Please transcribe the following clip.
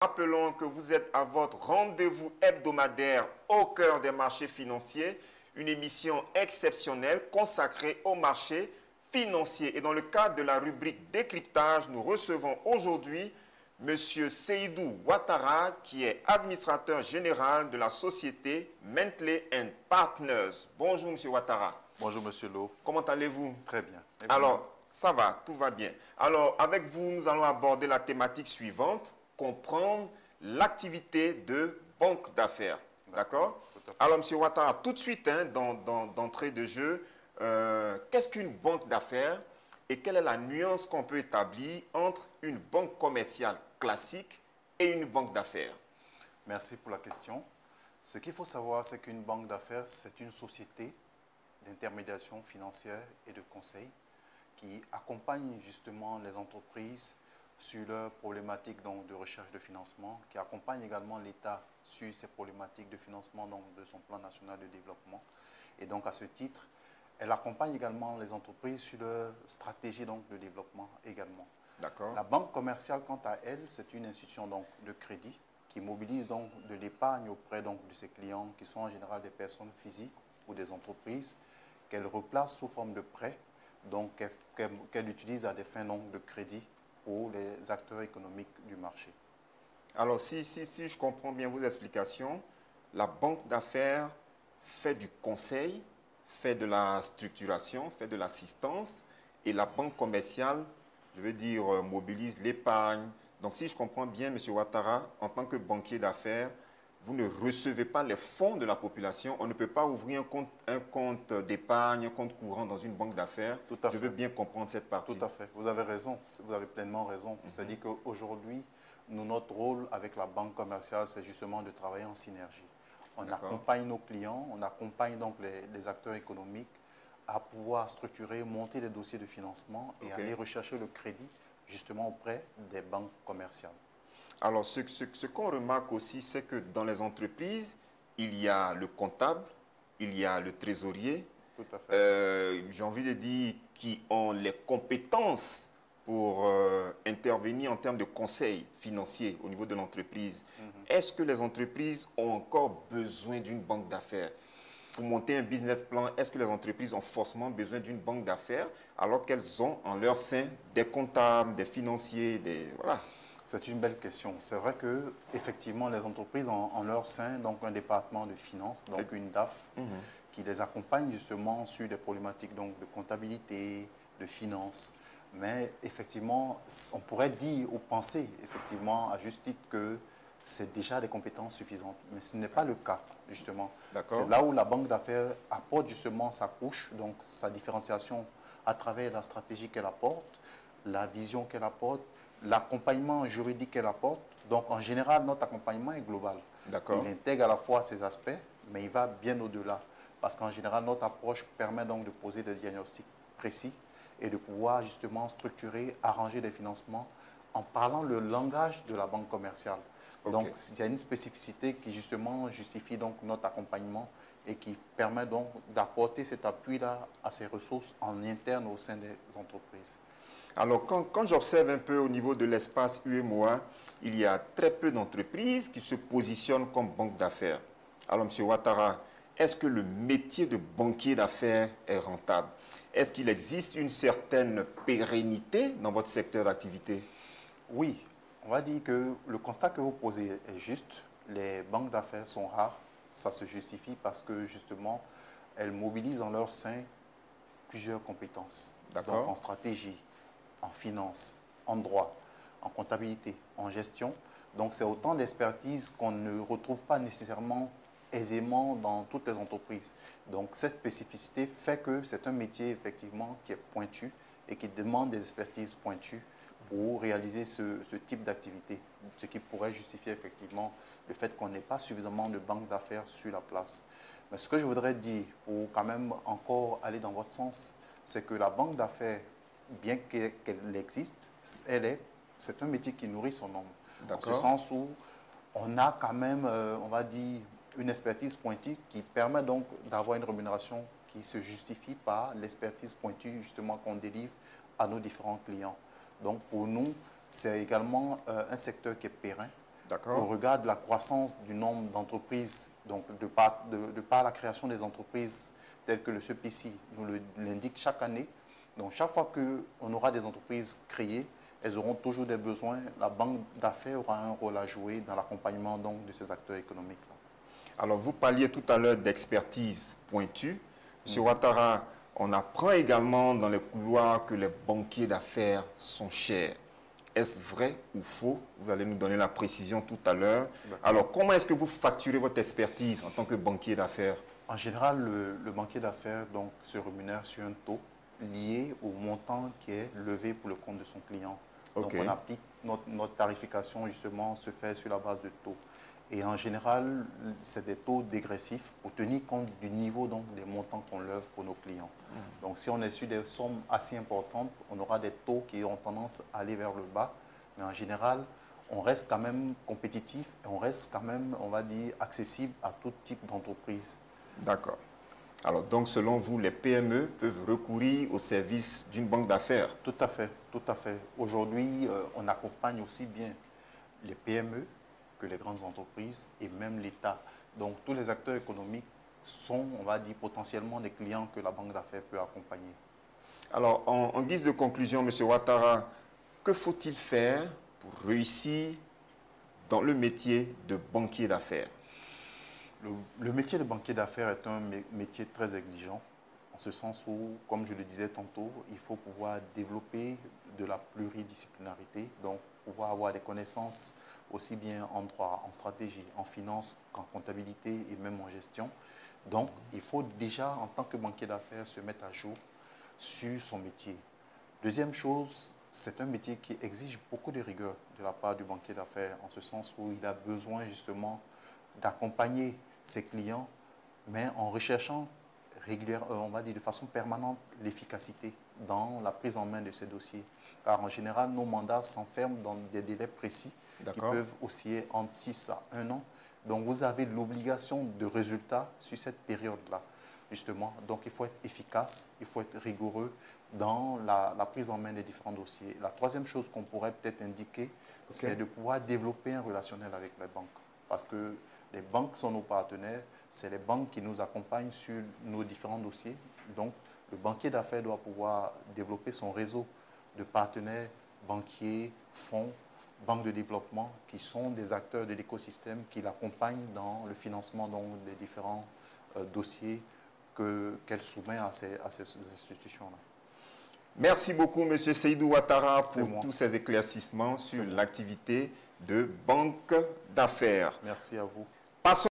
Rappelons que vous êtes à votre rendez-vous hebdomadaire au cœur des marchés financiers, une émission exceptionnelle consacrée aux marchés financiers. Et dans le cadre de la rubrique décryptage, nous recevons aujourd'hui M. Seydou Ouattara, qui est administrateur général de la société Mentley Partners. Bonjour M. Ouattara. Bonjour Monsieur Lo. Comment allez-vous? Très bien. Alors, ça va, tout va bien. Alors, avec vous, nous allons aborder la thématique suivante, comprendre l'activité de banque d'affaires. D'accord? Alors, M. Ouattara, tout de suite, d'entrée de jeu, qu'est-ce qu'une banque d'affaires et quelle est la nuance qu'on peut établir entre une banque commerciale classique et une banque d'affaires? Merci pour la question. Ce qu'il faut savoir, c'est qu'une banque d'affaires, c'est une société d'intermédiation financière et de conseil qui accompagne justement les entreprises sur leurs problématiques donc, de recherche de financement, qui accompagne également l'État sur ses problématiques de financement donc, de son plan national de développement. Et donc à ce titre, elle accompagne également les entreprises sur leur stratégie donc, de développement également. D'accord. La banque commerciale, quant à elle, c'est une institution donc, de crédit qui mobilise donc, de l'épargne auprès donc, de ses clients qui sont en général des personnes physiques ou des entreprises qu'elle replace sous forme de prêts, donc qu'elle utilise à des fins donc, de crédit pour les acteurs économiques du marché. Alors, si je comprends bien vos explications, la banque d'affaires fait du conseil, fait de la structuration, fait de l'assistance, et la banque commerciale, je veux dire, mobilise l'épargne. Donc, si je comprends bien, M. Ouattara, en tant que banquier d'affaires, vous ne recevez pas les fonds de la population. On ne peut pas ouvrir un compte d'épargne, un compte courant dans une banque d'affaires. Je veux bien comprendre cette partie. Tout à fait. Vous avez raison. Vous avez pleinement raison. C'est-à-dire qu'aujourd'hui, notre rôle avec la banque commerciale, c'est justement de travailler en synergie. On accompagne nos clients, on accompagne donc les acteurs économiques à pouvoir structurer, monter des dossiers de financement et aller rechercher le crédit justement auprès des banques commerciales. Alors, ce qu'on remarque aussi, c'est que dans les entreprises, il y a le comptable, il y a le trésorier. Tout à fait. J'ai envie de dire qui ont les compétences pour intervenir en termes de conseil financier au niveau de l'entreprise. Est-ce que les entreprises ont encore besoin d'une banque d'affaires? Pour monter un business plan, est-ce que les entreprises ont forcément besoin d'une banque d'affaires alors qu'elles ont en leur sein des comptables, des financiers, voilà. C'est une belle question. C'est vrai que effectivement, les entreprises ont en leur sein donc un département de finances, donc une DAF, qui les accompagne justement sur des problématiques donc de comptabilité, de finances. Mais effectivement, on pourrait dire ou penser effectivement à juste titre que c'est déjà des compétences suffisantes. Mais ce n'est pas le cas, justement. C'est là où la banque d'affaires apporte justement sa couche, donc sa différenciation à travers la stratégie qu'elle apporte, la vision qu'elle apporte, l'accompagnement juridique qu'elle apporte. Donc, en général, notre accompagnement est global. Il intègre à la fois ces aspects, mais il va bien au-delà. Parce qu'en général, notre approche permet donc de poser des diagnostics précis et de pouvoir justement structurer, arranger des financements en parlant le langage de la banque commerciale. Donc, il y a une spécificité qui justement justifie donc notre accompagnement et qui permet donc d'apporter cet appui-là à ces ressources en interne au sein des entreprises. Alors, quand j'observe un peu au niveau de l'espace UMOA, il y a très peu d'entreprises qui se positionnent comme banque d'affaires. Alors, M. Ouattara, est-ce que le métier de banquier d'affaires est rentable? Est-ce qu'il existe une certaine pérennité dans votre secteur d'activité? Oui, on va dire que le constat que vous posez est juste. Les banques d'affaires sont rares. Ça se justifie parce que justement, elles mobilisent en leur sein plusieurs compétences. Donc en stratégie, en finance, en droit, en comptabilité, en gestion. Donc c'est autant d'expertise qu'on ne retrouve pas nécessairement aisément dans toutes les entreprises. Donc cette spécificité fait que c'est un métier effectivement qui est pointu et qui demande des expertises pointues pour réaliser ce type d'activité, ce qui pourrait justifier effectivement le fait qu'on n'ait pas suffisamment de banques d'affaires sur la place. Mais ce que je voudrais dire, pour quand même encore aller dans votre sens, c'est que la banque d'affaires, bien qu'elle existe, c'est un métier qui nourrit son nombre. En ce sens où on a quand même, on va dire, une expertise pointue qui permet donc d'avoir une rémunération qui se justifie par l'expertise pointue justement qu'on délivre à nos différents clients. Donc pour nous, c'est également un secteur qui est périn au regard de la croissance du nombre d'entreprises, donc de par la création des entreprises telles que le CEPICI nous l'indique chaque année. Donc chaque fois qu'on aura des entreprises créées, elles auront toujours des besoins. La banque d'affaires aura un rôle à jouer dans l'accompagnement de ces acteurs économiques-là. Alors, vous parliez tout à l'heure d'expertise pointue. Monsieur Ouattara, on apprend également dans les couloirs que les banquiers d'affaires sont chers. Est-ce vrai ou faux? Vous allez nous donner la précision tout à l'heure. Alors, comment est-ce que vous facturez votre expertise en tant que banquier d'affaires? En général, le banquier d'affaires se rémunère sur un taux lié au montant qui est levé pour le compte de son client. Donc, on applique notre tarification, justement, se fait sur la base de taux. Et en général, c'est des taux dégressifs pour tenir compte du niveau des montants qu'on lève pour nos clients. Donc, si on est sur des sommes assez importantes, on aura des taux qui ont tendance à aller vers le bas. Mais en général, on reste quand même compétitif et on reste quand même, on va dire, accessible à tout type d'entreprise. D'accord. Alors, donc, selon vous, les PME peuvent recourir au service d'une banque d'affaires? Tout à fait, tout à fait. Aujourd'hui, on accompagne aussi bien les PME que les grandes entreprises et même l'État. Donc, tous les acteurs économiques sont, on va dire, potentiellement des clients que la banque d'affaires peut accompagner. Alors, en guise de conclusion, M. Ouattara, que faut-il faire pour réussir dans le métier de banquier d'affaires? Le métier de banquier d'affaires est un métier très exigeant, en ce sens où, comme je le disais tantôt, il faut pouvoir développer de la pluridisciplinarité, donc pouvoir avoir des connaissances aussi bien en droit, en stratégie, en finance, qu'en comptabilité et même en gestion. Donc, il faut déjà, en tant que banquier d'affaires, se mettre à jour sur son métier. Deuxième chose, c'est un métier qui exige beaucoup de rigueur de la part du banquier d'affaires, en ce sens où il a besoin justement d'accompagner ses clients, mais en recherchant régulièrement, on va dire de façon permanente, l'efficacité dans la prise en main de ces dossiers. Car en général, nos mandats s'enferment dans des délais précis qui peuvent osciller entre 6 à 1 an. Donc, vous avez l'obligation de résultat sur cette période-là, justement. Donc, il faut être efficace, il faut être rigoureux dans la prise en main des différents dossiers. La troisième chose qu'on pourrait peut-être indiquer, c'est de pouvoir développer un relationnel avec les banques. Parce que les banques sont nos partenaires, c'est les banques qui nous accompagnent sur nos différents dossiers. Donc, le banquier d'affaires doit pouvoir développer son réseau de partenaires, banquiers, fonds, banques de développement, qui sont des acteurs de l'écosystème qui l'accompagnent dans le financement des différents dossiers qu'elle soumet à ces institutions-là. Merci beaucoup, M. Seydou Ouattara, pour tous ces éclaircissements sur l'activité de banque d'affaires. Merci à vous. Passons